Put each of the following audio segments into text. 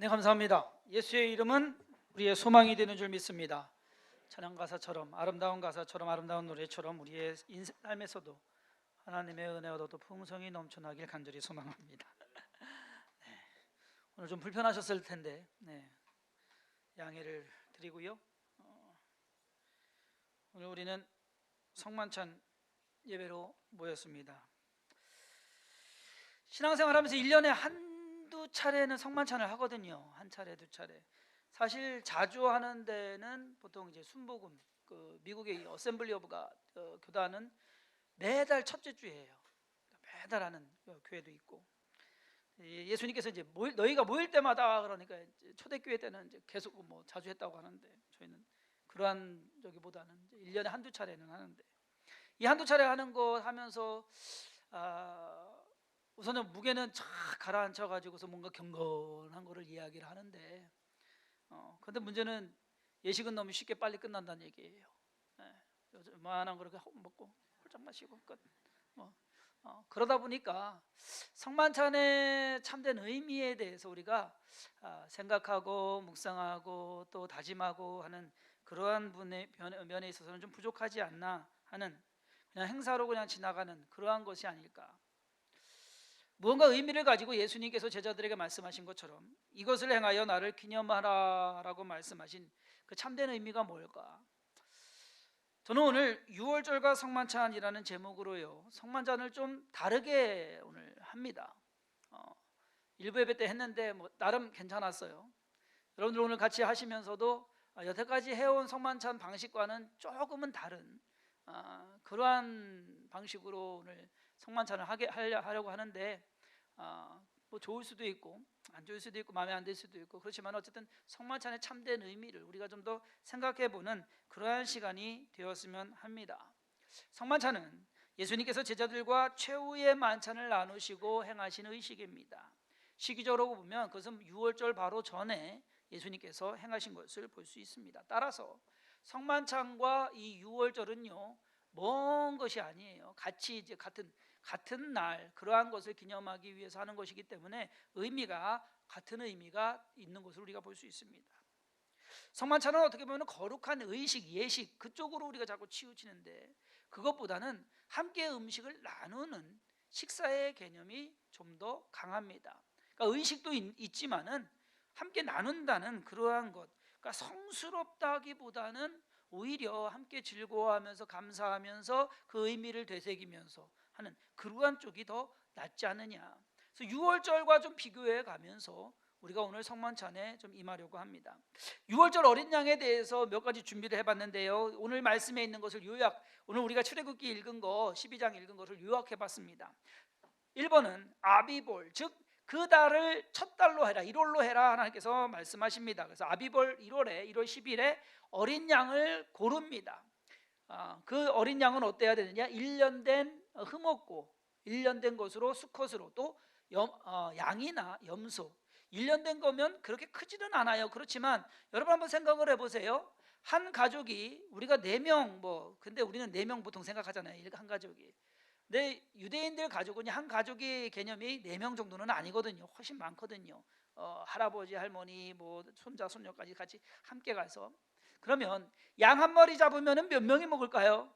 네, 감사합니다. 예수의 이름은 우리의 소망이 되는 줄 믿습니다. 찬양 가사처럼 아름다운 가사처럼 아름다운 노래처럼 우리의 삶에서도 하나님의 은혜와 또 풍성이 넘쳐나길 간절히 소망합니다. 네, 오늘 좀 불편하셨을 텐데 양해를 드리고요. 오늘 우리는 성만찬 예배로 모였습니다. 신앙생활하면서 1년에 한두 차례는 성만찬을 하거든요. 한 차례, 두 차례. 사실 자주 하는 데는 보통 이제 순복음, 미국의 어셈블리 오브 갓 교단은 매달 첫째 주예요. 매달 하는 교회도 있고. 예수님께서 이제 너희가 모일 때마다, 그러니까 초대교회 때는 이제 계속 뭐 자주 했다고 하는데, 저희는 그러한 저기보다는 이제 1년에 한두 차례는 하는데, 이 한두 차례 하는 거 하면서 우선은 무게는 쫙 가라앉혀 가지고서 뭔가 경건한 거를 이야기를 하는데, 근데 문제는 예식은 너무 쉽게 빨리 끝난다는 얘기예요. 요만한 거 이렇게 먹고 홀짝 마시고 끝. 그러다 보니까 성만찬의 참된 의미에 대해서 우리가 생각하고 묵상하고 또 다짐하고 하는 그러한 면에 있어서는 좀 부족하지 않나 하는, 그냥 행사로 그냥 지나가는 그러한 것이 아닐까. 무언가 의미를 가지고 예수님께서 제자들에게 말씀하신 것처럼 이것을 행하여 나를 기념하라 라고 말씀하신 그 참된 의미가 뭘까? 저는 오늘 6월절과 성만찬이라는 제목으로요, 성만찬을 좀 다르게 오늘 합니다. 일부 예배 때 했는데 뭐 나름 괜찮았어요. 여러분들 오늘 같이 하시면서도 여태까지 해온 성만찬 방식과는 조금은 다른 그러한 방식으로 오늘 성만찬을 하려고 하는데, 뭐 좋을 수도 있고 안 좋을 수도 있고 마음에 안 들 수도 있고, 그렇지만 어쨌든 성만찬의 참된 의미를 우리가 좀 더 생각해보는 그러한 시간이 되었으면 합니다. 성만찬은 예수님께서 제자들과 최후의 만찬을 나누시고 행하신 의식입니다. 시기적으로 보면 그것은 6월절 바로 전에 예수님께서 행하신 것을 볼 수 있습니다. 따라서 성만찬과 이 6월절은요 먼 것이 아니에요. 같이 이제 같은 날 그러한 것을 기념하기 위해서 하는 것이기 때문에 같은 의미가 있는 것을 우리가 볼 수 있습니다. 성만찬은 어떻게 보면 거룩한 의식, 예식 그쪽으로 우리가 자꾸 치우치는데, 그것보다는 함께 음식을 나누는 식사의 개념이 좀 더 강합니다. 그러니까 의식도 있지만은 함께 나눈다는 그러한 것, 그러니까 성스럽다기보다는 오히려 함께 즐거워하면서 감사하면서 그 의미를 되새기면서 하는 그러한 쪽이 더 낫지 않느냐. 그래서 6월절과 좀 비교해 가면서 우리가 오늘 성만찬에 좀 임하려고 합니다. 6월절 어린 양에 대해서 몇 가지 준비를 해봤는데요, 오늘 말씀에 있는 것을 오늘 우리가 출애굽기 읽은 거 12장 읽은 것을 요약해봤습니다. 1번은 아비볼, 즉 그 달을 첫 달로 해라, 1월로 해라 하나님께서 말씀하십니다. 그래서 아비볼 1월 10일에 어린 양을 고릅니다. 그 어린 양은 어때야 되느냐? 1년 된 흠없고 1년 된 것으로 수컷으로, 또 양이나 염소 1년 된 거면 그렇게 크지는 않아요. 그렇지만 여러분 한번 생각을 해보세요. 한 가족이 우리가 4명 근데 우리는 4명 보통 생각하잖아요, 한 가족이. 근데 유대인들 가족은 한 가족의 개념이 4명 정도는 아니거든요. 훨씬 많거든요. 할아버지 할머니 손자 손녀까지 같이 함께 가서. 그러면 양 한 마리 잡으면 몇 명이 먹을까요?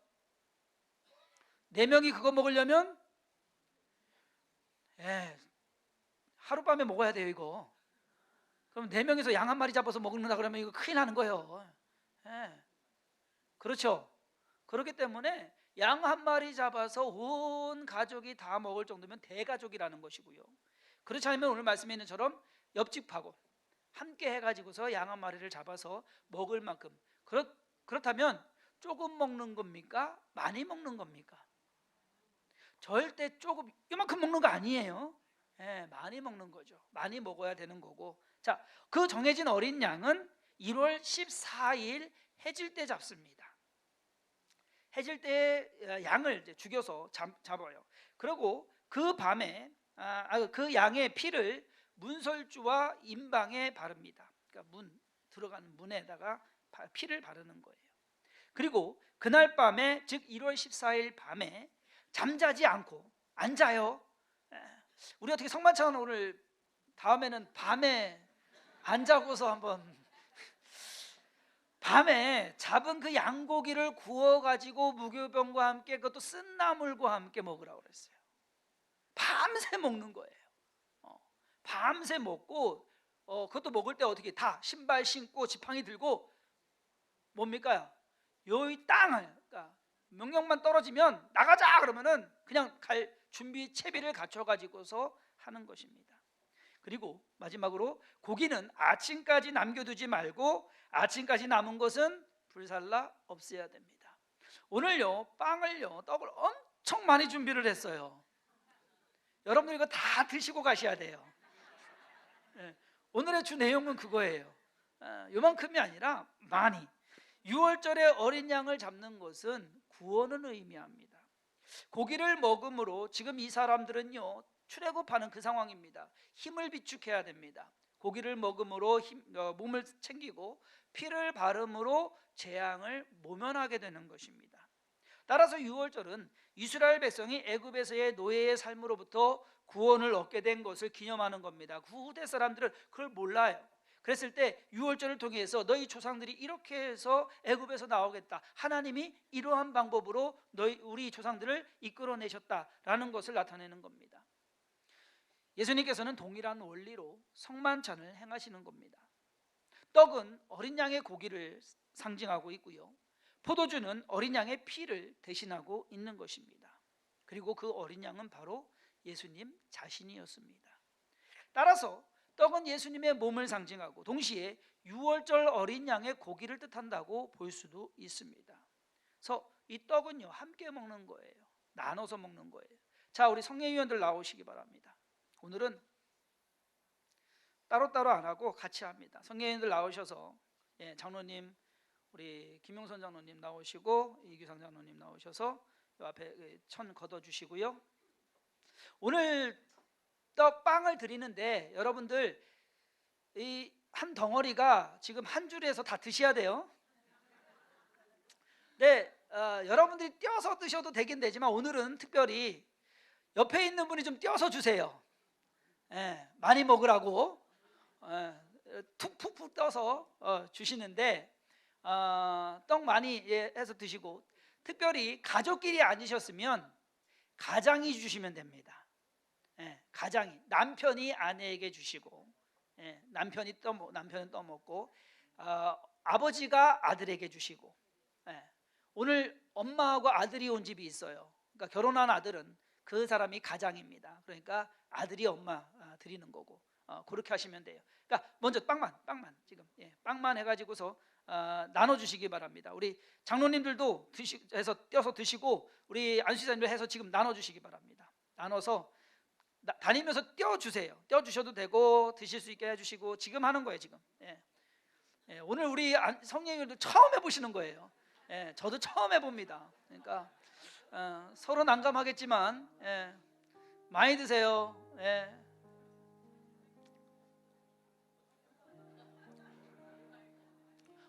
4명이 그거 먹으려면 하룻밤에 먹어야 돼요 이거. 그럼 4명이서 양 한 마리 잡아서 먹는다 그러면 이거 큰일 나는 거예요. 그렇죠. 그렇기 때문에 양 한 마리 잡아서 온 가족이 다 먹을 정도면 대가족이라는 것이고요. 그렇지 않으면 오늘 말씀에 있는 처럼 옆집하고 함께 해가지고서 양 한 마리를 잡아서 먹을 만큼. 그렇다면 조금 먹는 겁니까? 많이 먹는 겁니까? 절대 조금 이만큼 먹는 거 아니에요. 많이 먹는 거죠. 많이 먹어야 되는 거고. 자, 그 정해진 어린 양은 1월 14일 해질 때 잡습니다. 해질 때 양을 이제 죽여서 잡아요. 그리고 그 밤에 그 양의 피를 문설주와 임방에 바릅니다. 그러니까 들어가는 문에다가 피를 바르는 거예요. 그리고 그날 밤에, 즉 1월 14일 밤에 잠자지 않고 앉아요. 우리 어떻게 성만찬 오늘 다음에는 밤에 안 자고서 한번 밤에 잡은 그 양고기를 구워 가지고 무교병과 함께 그것도 쓴 나물과 함께 먹으라고 그랬어요. 밤새 먹는 거예요. 밤새 먹고 그것도 먹을 때 어떻게 다 신발 신고 지팡이 들고 뭡니까? 여기 땅을 그러니까 명령만 떨어지면 나가자 그러면은 그냥 갈 준비 채비를 갖춰 가지고서 하는 것입니다. 그리고 마지막으로 고기는 아침까지 남겨두지 말고 아침까지 남은 것은 불살라 없애야 됩니다. 오늘요 빵을요 떡을 엄청 많이 준비를 했어요. 여러분들 이거 다 드시고 가셔야 돼요. 오늘의 주 내용은 그거예요. 요만큼이 아니라 많이. 6월절에 어린 양을 잡는 것은 구원을 의미합니다. 고기를 먹음으로 지금 이 사람들은요 출애굽하는 그 상황입니다. 힘을 비축해야 됩니다. 고기를 먹음으로 몸을 챙기고 피를 바름으로 재앙을 모면하게 되는 것입니다. 따라서 6월절은 이스라엘 백성이 애굽에서의 노예의 삶으로부터 구원을 얻게 된 것을 기념하는 겁니다. 그 후대 사람들은 그걸 몰라요. 그랬을 때 6월절을 통해서 너희 조상들이 이렇게 해서 애굽에서 나오겠다, 하나님이 이러한 방법으로 우리 조상들을 이끌어내셨다라는 것을 나타내는 겁니다. 예수님께서는 동일한 원리로 성만찬을 행하시는 겁니다. 떡은 어린 양의 고기를 상징하고 있고요, 포도주는 어린 양의 피를 대신하고 있는 것입니다. 그리고 그 어린 양은 바로 예수님 자신이었습니다. 따라서 떡은 예수님의 몸을 상징하고 동시에 6월절 어린 양의 고기를 뜻한다고 볼 수도 있습니다. 그래서 이 떡은요 함께 먹는 거예요. 나눠서 먹는 거예요. 자, 우리 성례위원들 나오시기 바랍니다. 오늘은 따로따로 안 하고 같이 합니다. 성례위원들 나오셔서 장로님, 우리 김용선 장로님 나오시고 이규상 장로님 나오셔서 이 앞에 천 걷어주시고요. 오늘 떡빵을 드리는데 여러분들 이 한 덩어리가 지금 한 줄에서 다 드셔야 돼요. 네, 여러분들이 떼어서 드셔도 되긴 되지만 오늘은 특별히 옆에 있는 분이 좀 떼어서 주세요. 많이 먹으라고 툭툭툭 떠서 주시는데 떡 많이 해서 드시고, 특별히 가족끼리 앉으셨으면 가장이 주시면 됩니다. 가장이, 남편이 아내에게 주시고 남편은 떠먹고 아버지가 아들에게 주시고, 오늘 엄마하고 아들이 온 집이 있어요. 그러니까 결혼한 아들은 그 사람이 가장입니다. 그러니까 아들이 엄마 드리는 거고 그렇게 하시면 돼요. 그러니까 먼저 빵만 지금 빵만 해가지고서 나눠주시기 바랍니다. 우리 장로님들도 해서 떼어서 드시고 우리 안수사님도 해서 지금 나눠주시기 바랍니다. 나눠서 다니면서 떼어주세요. 떼어주셔도 되고 드실 수 있게 해주시고 지금 하는 거예요. 지금 오늘 우리 성령님도 처음 해보시는 거예요. 저도 처음 해봅니다. 그러니까 서로 난감하겠지만 많이 드세요.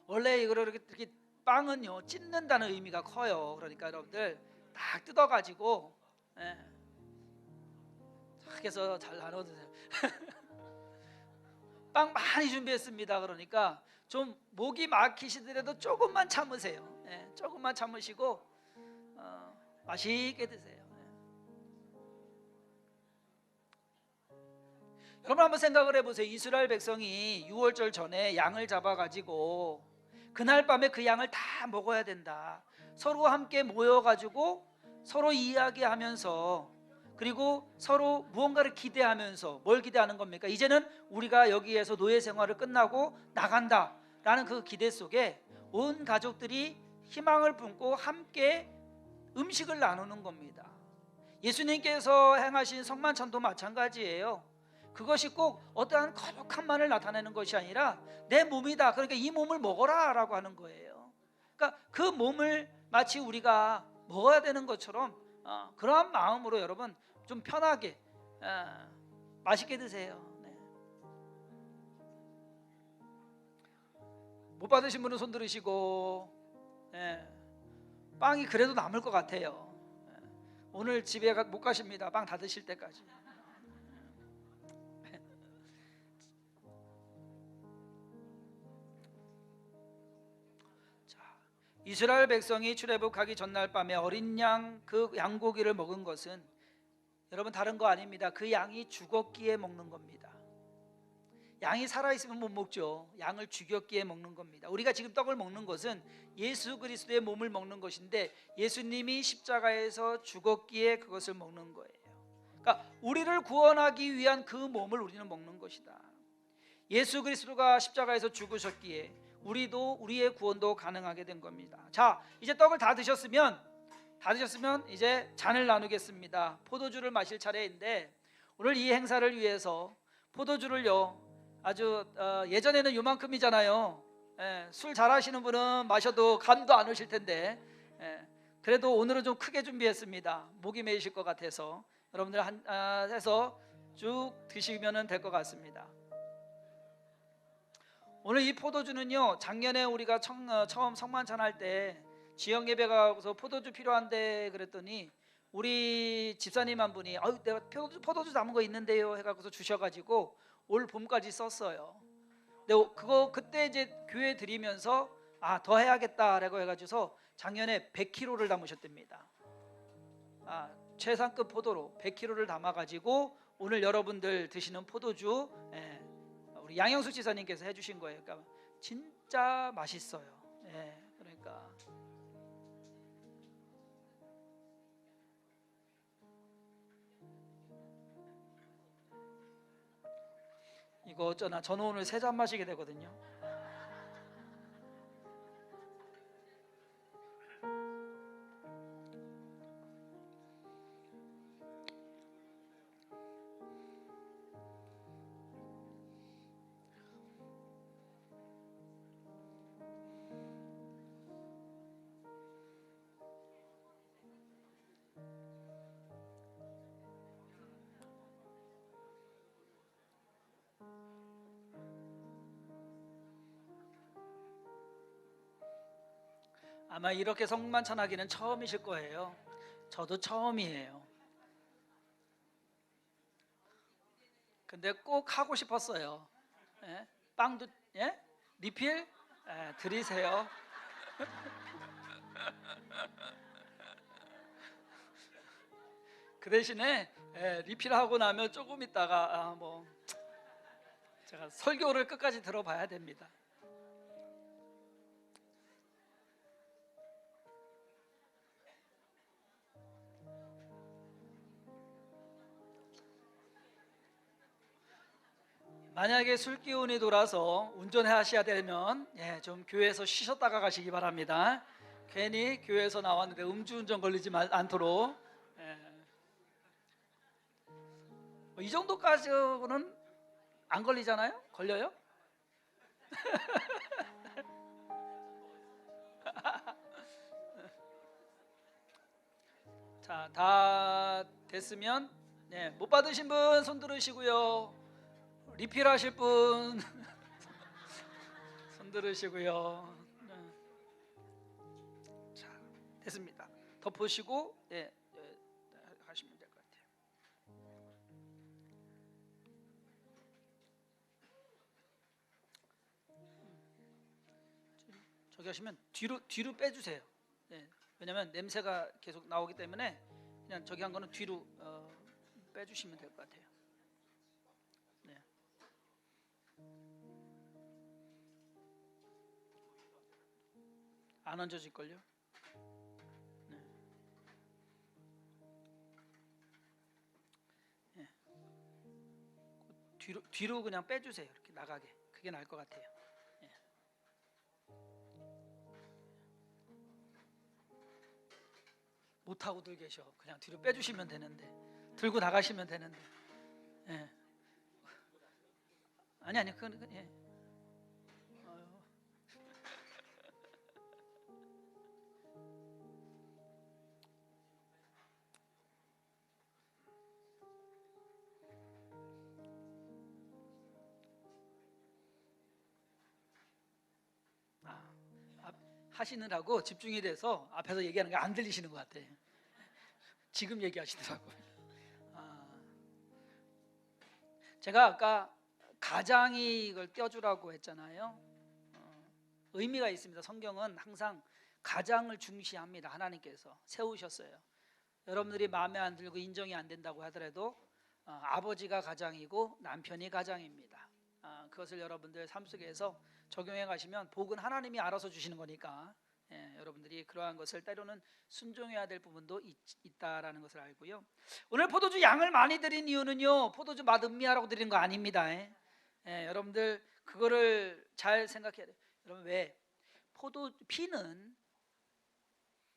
원래 이렇게 빵은요 찢는다는 의미가 커요. 그러니까 여러분들 딱 뜯어가지고 딱 해서 잘 나눠 드세요. 빵 많이 준비했습니다. 그러니까 좀 목이 막히시더라도 조금만 참으세요. 조금만 참으시고 맛있게 드세요. 여러분 한번 생각을 해보세요. 이스라엘 백성이 6월절 전에 양을 잡아가지고 그날 밤에 그 양을 다 먹어야 된다. 서로 함께 모여가지고 서로 이야기하면서 그리고 서로 무언가를 기대하면서, 뭘 기대하는 겁니까? 이제는 우리가 여기에서 노예 생활을 끝나고 나간다라는 그 기대 속에 온 가족들이 희망을 품고 함께 음식을 나누는 겁니다. 예수님께서 행하신 성만찬도 마찬가지예요. 그것이 꼭 어떠한 거룩함만을 나타내는 것이 아니라 내 몸이다, 그러니까 이 몸을 먹어라 라고 하는 거예요. 그러니까 그 몸을 마치 우리가 먹어야 되는 것처럼 그러한 마음으로 여러분 좀 편하게 맛있게 드세요. 못 받으신 분은 손 들으시고, 빵이 그래도 남을 것 같아요. 오늘 집에 못 가십니다. 빵 다 드실 때까지. 이스라엘 백성이 출애굽하기 전날 밤에 어린 양 그 양고기를 먹은 것은 여러분 다른 거 아닙니다. 그 양이 죽었기에 먹는 겁니다. 양이 살아있으면 못 먹죠. 양을 죽였기에 먹는 겁니다. 우리가 지금 떡을 먹는 것은 예수 그리스도의 몸을 먹는 것인데 예수님이 십자가에서 죽었기에 그것을 먹는 거예요. 그러니까 우리를 구원하기 위한 그 몸을 우리는 먹는 것이다. 예수 그리스도가 십자가에서 죽으셨기에 우리의 구원도 가능하게 된 겁니다. 자, 이제 떡을 다 드셨으면 이제 잔을 나누겠습니다. 포도주를 마실 차례인데 오늘 이 행사를 위해서 포도주를요 아주 예전에는 요만큼이잖아요. 술 잘하시는 분은 마셔도 감도 안 오실 텐데 그래도 오늘은 좀 크게 준비했습니다. 목이 메이실 것 같아서 여러분들 해서 쭉 드시면 될 것 같습니다. 오늘 이 포도주는요 작년에 우리가 처음 성만찬 할 때 지역 예배 가서 포도주 필요한데 그랬더니 우리 집사님 한 분이 내가 포도주 담은 거 있는데요 해갖고서 주셔가지고 올 봄까지 썼어요. 근데 그때 이제 교회 드리면서 더 해야겠다라고 해가지고서 작년에 100kg를 담으셨답니다. 최상급 포도로 100kg를 담아가지고 오늘 여러분들 드시는 포도주 우리 양영수 지사님께서 해주신 거예요. 그러니까 진짜 맛있어요. 그러니까 이거 어쩌나 저는 오늘 3잔 마시게 되거든요. 아마 이렇게 성만찬하기는 처음이실 거예요. 저도 처음이에요. 근데 꼭 하고 싶었어요. 빵도 리필 드리세요. 그 대신에 리필하고 나면 조금 있다가 제가 설교를 끝까지 들어봐야 됩니다. 만약에 술 기운이 돌아서 운전하셔야 되면 좀 교회에서 쉬셨다가 가시기 바랍니다. 괜히 교회에서 나왔는데 음주운전 걸리지 않도록. 이 정도까지는 안 걸리잖아요? 걸려요? 자, 다 됐으면 못 받으신 분 손 들으시고요. 리필하실 분 손 들으시고요. 자, 됐습니다. 덮으시고 하시면 될 것 같아요. 저기 하시면 뒤로 빼주세요. 왜냐하면 냄새가 계속 나오기 때문에 그냥 저기 한 거는 뒤로 빼주시면 될 것 같아요. 안 얹어질걸요? 뒤로 그냥 빼주세요. 이렇게 나가게. 그게 나을 것 같아요. 못하고들 계셔. 그냥 뒤로 빼주시면 되는데 들고 나가시면 되는데 아니 그건 하시느라고 집중이 돼서 앞에서 얘기하는 게 안 들리시는 것 같아요. 지금 얘기하시더라고요. 제가 아까 가장이 이걸 껴주라고 했잖아요. 의미가 있습니다. 성경은 항상 가장을 중시합니다. 하나님께서 세우셨어요. 여러분들이 마음에 안 들고 인정이 안 된다고 하더라도 아버지가 가장이고 남편이 가장입니다. 그것을 여러분들 삶 속에서 적용해 가시면 복은 하나님이 알아서 주시는 거니까 여러분들이 그러한 것을 때로는 순종해야 될 부분도 있다라는 것을 알고요. 오늘 포도주 양을 많이 드린 이유는요, 포도주 맛 음미하라고 드린 거 아닙니다. 여러분들 그거를 잘 생각해야 돼요. 여러분, 왜? 피는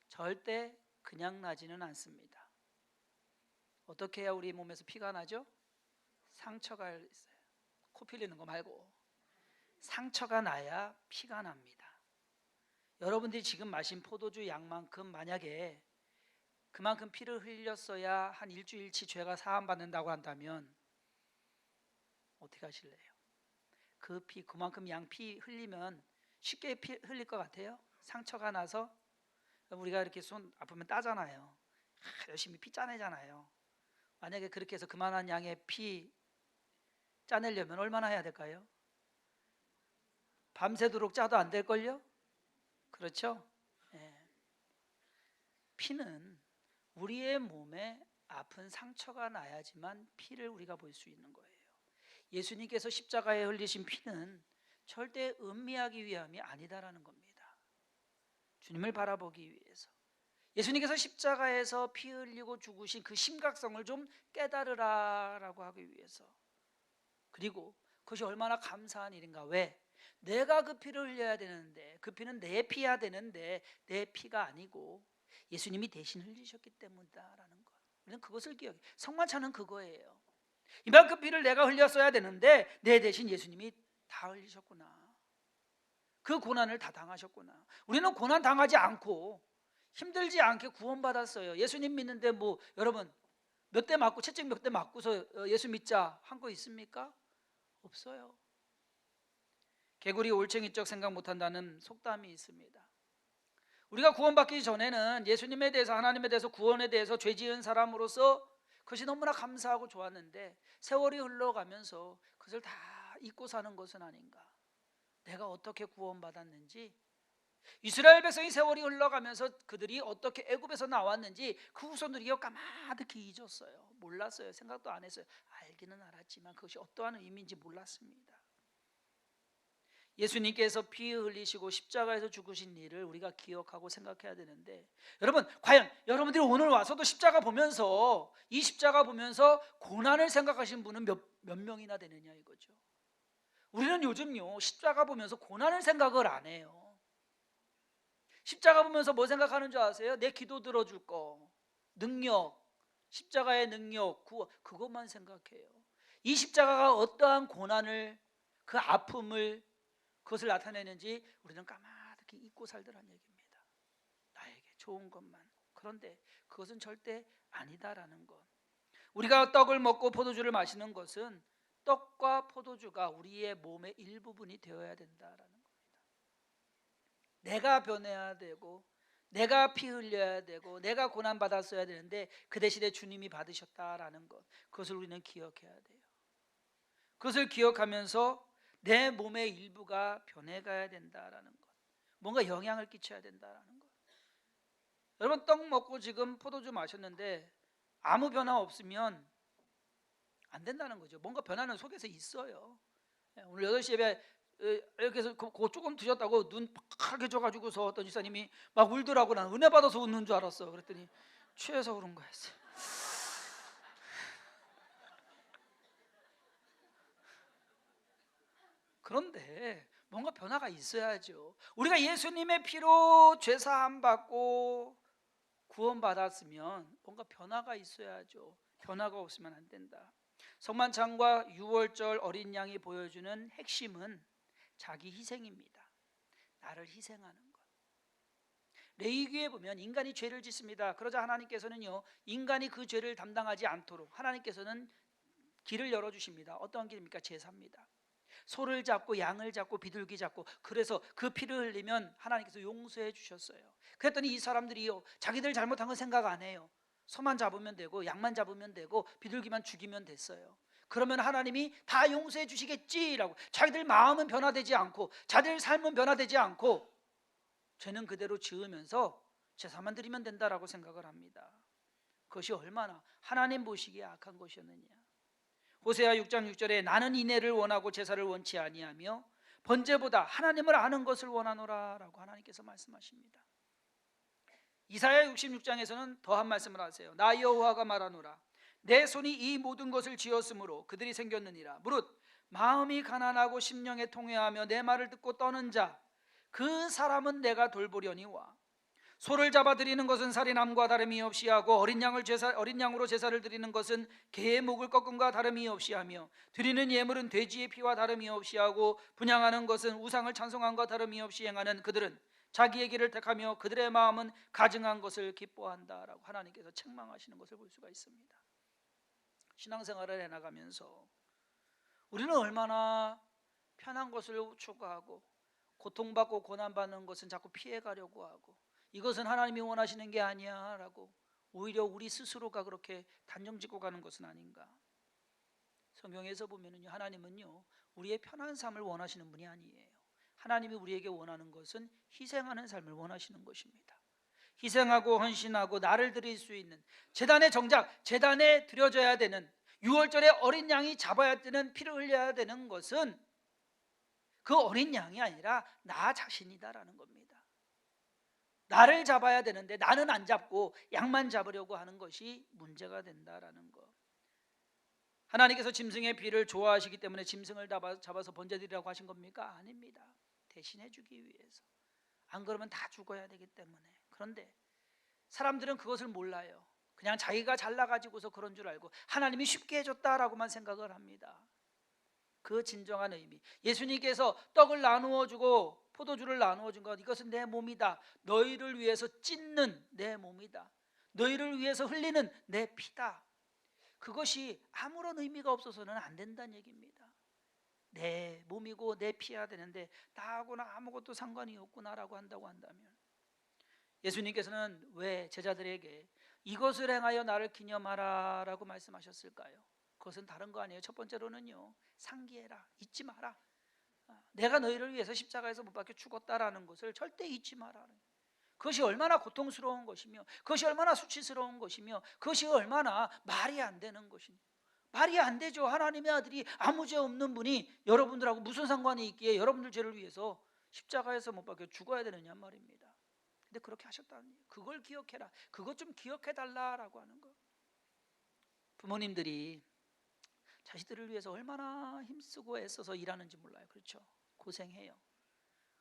절대 그냥 나지는 않습니다. 어떻게 해야 우리 몸에서 피가 나죠? 상처가 있어요. 코 필리는 거 말고 상처가 나야 피가 납니다. 여러분들이 지금 마신 포도주 양만큼 만약에 그만큼 피를 흘렸어야 한 일주일치 죄가 사함받는다고 한다면 어떻게 하실래요? 그만큼 양 피 흘리면 쉽게 피 흘릴 것 같아요? 상처가 나서 우리가 이렇게 손 아프면 따잖아요. 열심히 피 짜내잖아요. 만약에 그렇게 해서 그만한 양의 피 짜내려면 얼마나 해야 될까요? 밤새도록 짜도 안 될걸요? 그렇죠? 피는 우리의 몸에 아픈 상처가 나야지만 피를 우리가 볼 수 있는 거예요. 예수님께서 십자가에 흘리신 피는 절대 음미하기 위함이 아니다라는 겁니다. 주님을 바라보기 위해서. 예수님께서 십자가에서 피 흘리고 죽으신 그 심각성을 좀 깨달으라라고 하기 위해서. 그리고 그것이 얼마나 감사한 일인가. 왜? 내가 그 피를 흘려야 되는데, 그 피는 내 피야 되는데 내 피가 아니고 예수님이 대신 흘리셨기 때문이다라는 것. 우리는 그것을 기억해. 성만찬은 그거예요. 이만큼 피를 내가 흘렸어야 되는데 내 대신 예수님이 다 흘리셨구나. 그 고난을 다 당하셨구나. 우리는 고난 당하지 않고 힘들지 않게 구원받았어요. 예수님 믿는데 여러분 몇 대 맞고 채찍 몇 대 맞고서 예수 믿자 한 거 있습니까? 없어요. 개구리 올챙이적 생각 못한다는 속담이 있습니다. 우리가 구원받기 전에는 예수님에 대해서, 하나님에 대해서, 구원에 대해서 죄 지은 사람으로서 그것이 너무나 감사하고 좋았는데 세월이 흘러가면서 그것을 다 잊고 사는 것은 아닌가. 내가 어떻게 구원받았는지, 이스라엘 백성이 세월이 흘러가면서 그들이 어떻게 애굽에서 나왔는지 그 후손들이 까마득히 잊었어요. 몰랐어요. 생각도 안 했어요. 알기는 알았지만 그것이 어떠한 의미인지 몰랐습니다. 예수님께서 피 흘리시고 십자가에서 죽으신 일을 우리가 기억하고 생각해야 되는데, 여러분 과연 여러분들이 오늘 와서도 십자가 보면서, 이 십자가 보면서 고난을 생각하신 분은 몇 명이나 되느냐 이거죠. 우리는 요즘요 십자가 보면서 고난을 생각을 안 해요. 십자가 보면서 뭐 생각하는 줄 아세요? 내 기도 들어줄 거, 능력, 십자가의 능력, 구원, 그것만 생각해요. 이 십자가가 어떠한 고난을, 그 아픔을, 그것을 나타내는지 우리는 까마득히 잊고 살더란 얘기입니다. 나에게 좋은 것만. 그런데 그것은 절대 아니다라는 것. 우리가 떡을 먹고 포도주를 마시는 것은 떡과 포도주가 우리의 몸의 일부분이 되어야 된다라는 겁니다. 내가 변해야 되고 내가 피 흘려야 되고 내가 고난받았어야 되는데 그 대신에 주님이 받으셨다라는 것, 그것을 우리는 기억해야 돼요. 그것을 기억하면서 내 몸의 일부가 변해가야 된다라는 것, 뭔가 영향을 끼쳐야 된다라는 것. 여러분 떡 먹고 지금 포도주 마셨는데 아무 변화 없으면 안 된다는 거죠. 뭔가 변화는 속에서 있어요. 오늘 8시 예배 이렇게 해서 그거 조금 드셨다고 눈 파랗게 져가지고서 어떤 지사님이 막 울더라고. 난 은혜 받아서 웃는 줄 알았어. 그랬더니 취해서 그런 거였어요. 그런데 뭔가 변화가 있어야죠. 우리가 예수님의 피로 죄사함 받고 구원받았으면 뭔가 변화가 있어야죠. 변화가 없으면 안 된다. 성만찬과 유월절 어린 양이 보여주는 핵심은 자기 희생입니다. 나를 희생하는 것. 레위기에 보면 인간이 죄를 짓습니다. 그러자 하나님께서는요 인간이 그 죄를 담당하지 않도록 하나님께서는 길을 열어주십니다. 어떤 길입니까? 제사입니다. 소를 잡고 양을 잡고 비둘기 잡고, 그래서 그 피를 흘리면 하나님께서 용서해 주셨어요. 그랬더니 이 사람들이요 자기들 잘못한 건 생각 안 해요. 소만 잡으면 되고 양만 잡으면 되고 비둘기만 죽이면 됐어요. 그러면 하나님이 다 용서해 주시겠지라고, 자기들 마음은 변화되지 않고 자기들 삶은 변화되지 않고 죄는 그대로 지으면서 제사만 드리면 된다라고 생각을 합니다. 그것이 얼마나 하나님 보시기에 악한 것이었느냐. 호세아 6장 6절에 나는 인애를 원하고 제사를 원치 아니하며 번제보다 하나님을 아는 것을 원하노라 라고 하나님께서 말씀하십니다. 이사야 66장에서는 더한 말씀을 하세요. 나 여호와가 말하노라 내 손이 이 모든 것을 지었으므로 그들이 생겼느니라. 무릇 마음이 가난하고 심령에 통회하며 내 말을 듣고 떠는 자 그 사람은 내가 돌보려니와 소를 잡아 드리는 것은 살인함과 다름이 없이 하고 어린 양으로 제사를 드리는 것은 개의 목을 꺾음과 다름이 없이 하며 드리는 예물은 돼지의 피와 다름이 없이 하고 분향하는 것은 우상을 찬송함과 다름이 없이 행하는 그들은 자기의 길을 택하며 그들의 마음은 가증한 것을 기뻐한다라고 하나님께서 책망하시는 것을 볼 수가 있습니다. 신앙생활을 해나가면서 우리는 얼마나 편한 것을 추구하고 고통받고 고난받는 것은 자꾸 피해가려고 하고 이것은 하나님이 원하시는 게 아니야 라고 오히려 우리 스스로가 그렇게 단정짓고 가는 것은 아닌가. 성경에서 보면은요, 하나님은요 우리의 편한 삶을 원하시는 분이 아니에요. 하나님이 우리에게 원하는 것은 희생하는 삶을 원하시는 것입니다. 희생하고 헌신하고 나를 드릴 수 있는 제단에 정작 제단에 드려져야 되는 6월절에 어린 양이 잡아야 되는 피를 흘려야 되는 것은 그 어린 양이 아니라 나 자신이다라는 겁니다. 나를 잡아야 되는데 나는 안 잡고 양만 잡으려고 하는 것이 문제가 된다라는 것. 하나님께서 짐승의 피를 좋아하시기 때문에 짐승을 잡아서 번제드리라고 하신 겁니까? 아닙니다. 대신해 주기 위해서. 안 그러면 다 죽어야 되기 때문에. 그런데 사람들은 그것을 몰라요. 그냥 자기가 잘나가지고서 그런 줄 알고 하나님이 쉽게 해줬다라고만 생각을 합니다. 그 진정한 의미, 예수님께서 떡을 나누어 주고 포도주를 나누어 준 것, 이것은 내 몸이다. 너희를 위해서 찢는 내 몸이다. 너희를 위해서 흘리는 내 피다. 그것이 아무런 의미가 없어서는 안 된다는 얘기입니다. 내 몸이고 내 피해야 되는데 나하고는 아무것도 상관이 없구나라고 한다고 한다면, 예수님께서는 왜 제자들에게 이것을 행하여 나를 기념하라 라고 말씀하셨을까요? 그것은 다른 거 아니에요. 첫 번째로는요, 상기해라, 잊지 마라. 내가 너희를 위해서 십자가에서 못 박혀 죽었다라는 것을 절대 잊지 마라. 그것이 얼마나 고통스러운 것이며 그것이 얼마나 수치스러운 것이며 그것이 얼마나 말이 안 되는 것이며. 말이 안 되죠. 하나님의 아들이 아무 죄 없는 분이 여러분들하고 무슨 상관이 있기에 여러분들 죄를 위해서 십자가에서 못 박혀 죽어야 되느냐 말입니다. 근데 그렇게 하셨다는 거예요. 그걸 기억해라. 그것 좀 기억해달라라고 하는 거. 부모님들이 자식들을 위해서 얼마나 힘쓰고 애써서 일하는지 몰라요. 그렇죠? 고생해요.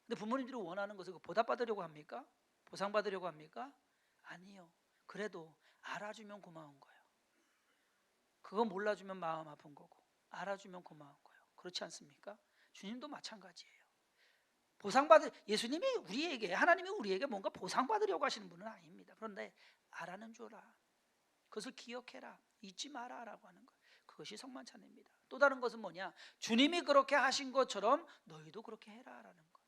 근데 부모님들이 원하는 것을 보답받으려고 합니까? 보상받으려고 합니까? 아니요. 그래도 알아주면 고마운 거예요. 그거 몰라주면 마음 아픈 거고, 알아주면 고마운 거예요. 그렇지 않습니까? 주님도 마찬가지예요. 예수님이 우리에게, 하나님이 우리에게 뭔가 보상받으려고 하시는 분은 아닙니다. 그런데 알아는 줘라. 그것을 기억해라. 잊지 마라 라고 하는 것. 그것이 성만찬입니다. 또 다른 것은 뭐냐? 주님이 그렇게 하신 것처럼 너희도 그렇게 해라라는 것.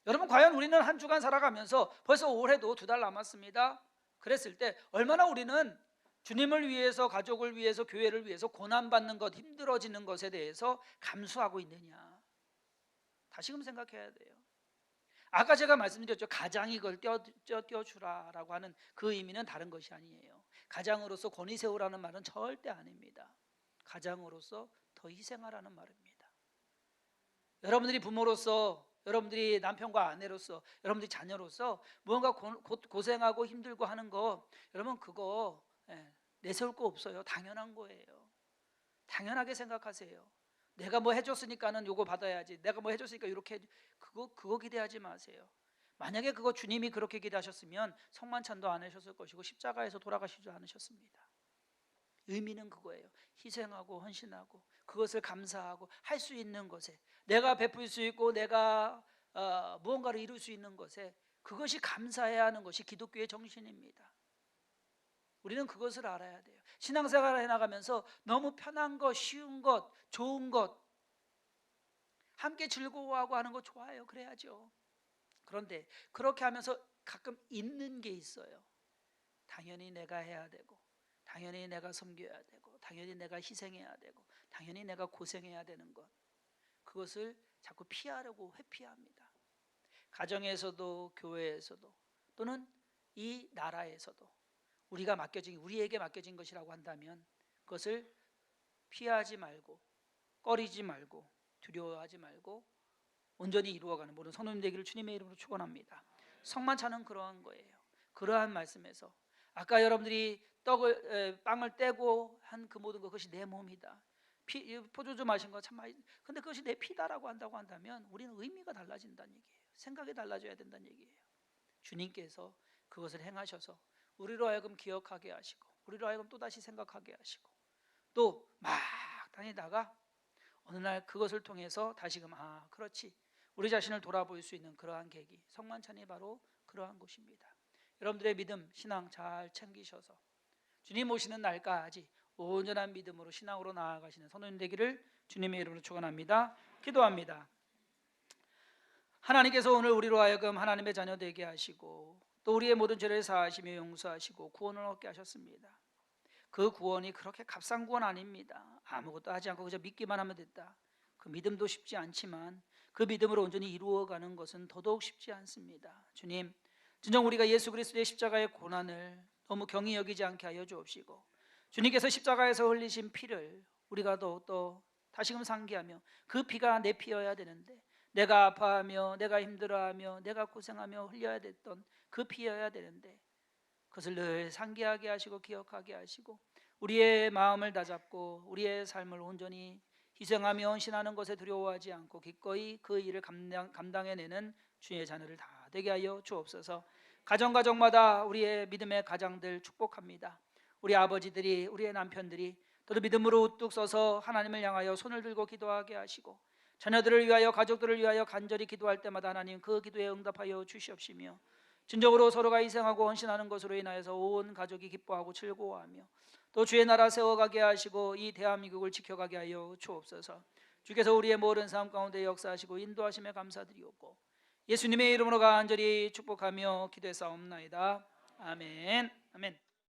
여러분, 과연 우리는 한 주간 살아가면서 벌써 올해도 2달 남았습니다. 그랬을 때 얼마나 우리는 주님을 위해서, 가족을 위해서, 교회를 위해서 고난받는 것, 힘들어지는 것에 대해서 감수하고 있느냐. 다시금 생각해야 돼요. 아까 제가 말씀드렸죠. 가장이 그걸 떼어주라라고 하는 그 의미는 다른 것이 아니에요. 가장으로서 권위 세우라는 말은 절대 아닙니다. 가장으로서 더 희생하라는 말입니다. 여러분들이 부모로서, 여러분들이 남편과 아내로서, 여러분들이 자녀로서 무언가 고생하고 힘들고 하는 거, 여러분 그거 내세울 거 없어요. 당연한 거예요. 당연하게 생각하세요. 내가 뭐 해줬으니까는 요거 받아야지, 내가 뭐 해줬으니까 이렇게, 그거 기대하지 마세요. 만약에 그거 주님이 그렇게 기대하셨으면 성만찬도 안 하셨을 것이고 십자가에서 돌아가시지 않으셨습니다. 의미는 그거예요. 희생하고 헌신하고 그것을 감사하고 할 수 있는 것에, 내가 베풀 수 있고 내가 무언가를 이룰 수 있는 것에, 그것이 감사해야 하는 것이 기독교의 정신입니다. 우리는 그것을 알아야 돼요. 신앙생활을 해나가면서 너무 편한 것, 쉬운 것, 좋은 것, 함께 즐거워하고 하는 거 좋아요. 그래야죠. 그런데 그렇게 하면서 가끔 잊는 게 있어요. 당연히 내가 해야 되고, 당연히 내가 섬겨야 되고, 당연히 내가 희생해야 되고, 당연히 내가 고생해야 되는 것, 그것을 자꾸 피하려고 회피합니다. 가정에서도 교회에서도 또는 이 나라에서도 우리에게 맡겨진 것이라고 한다면 그것을 피하지 말고 꺼리지 말고 두려워하지 말고 온전히 이루어가는 모든 성도님 되기를 주님의 이름으로 축원합니다. 성만찬은 그러한 거예요. 그러한 말씀에서 아까 여러분들이 빵을 떼고 한 그 모든 그것이 내 몸이다. 포도주 마신 거 참 많이, 근데 그것이 내 피다라고 한다면 우리는 의미가 달라진다는 얘기예요. 생각이 달라져야 된다는 얘기예요. 주님께서 그것을 행하셔서 우리로 하여금 기억하게 하시고 우리로 하여금 또다시 생각하게 하시고 또 막 다니다가 어느 날 그것을 통해서 다시금 그렇지, 우리 자신을 돌아볼 수 있는 그러한 계기, 성만찬이 바로 그러한 곳입니다. 여러분들의 믿음, 신앙 잘 챙기셔서 주님 오시는 날까지 온전한 믿음으로 신앙으로 나아가시는 성도님 되기를 주님의 이름으로 축원합니다. 기도합니다. 하나님께서 오늘 우리로 하여금 하나님의 자녀 되게 하시고 또 우리의 모든 죄를 사하시며 용서하시고 구원을 얻게 하셨습니다. 그 구원이 그렇게 값싼 구원 아닙니다. 아무것도 하지 않고 그저 믿기만 하면 됐다. 그 믿음도 쉽지 않지만 그 믿음으로 온전히 이루어가는 것은 더더욱 쉽지 않습니다. 주님, 진정 우리가 예수 그리스도의 십자가의 고난을 너무 경히 여기지 않게 하여 주옵시고 주님께서 십자가에서 흘리신 피를 우리가 또 다시금 상기하며 그 피가 내 피여야 되는데 내가 아파하며 내가 힘들어하며 내가 고생하며 흘려야 됐던 그 피여야 되는데 그것을 늘 상기하게 하시고 기억하게 하시고 우리의 마음을 다잡고 우리의 삶을 온전히 희생하며 헌신하는 것에 두려워하지 않고 기꺼이 그 일을 감당해내는 주의 자녀를 다 되게 하여 주옵소서. 가정마다 우리의 믿음의 가장들 축복합니다. 우리 아버지들이, 우리의 남편들이 또도 믿음으로 우뚝 서서 하나님을 향하여 손을 들고 기도하게 하시고 자녀들을 위하여 가족들을 위하여 간절히 기도할 때마다 하나님 그 기도에 응답하여 주시옵시며 진정으로 서로가 희생하고 헌신하는 것으로 인하여서 온 가족이 기뻐하고 즐거워하며 또 주의 나라 세워가게 하시고 이 대한민국을 지켜가게 하여 주옵소서. 주께서 우리의 모든 삶 가운데 역사하시고 인도하심에 감사드리옵고 예수님의 이름으로 간절히 축복하며 기도했사옵나이다. 아멘. 아멘.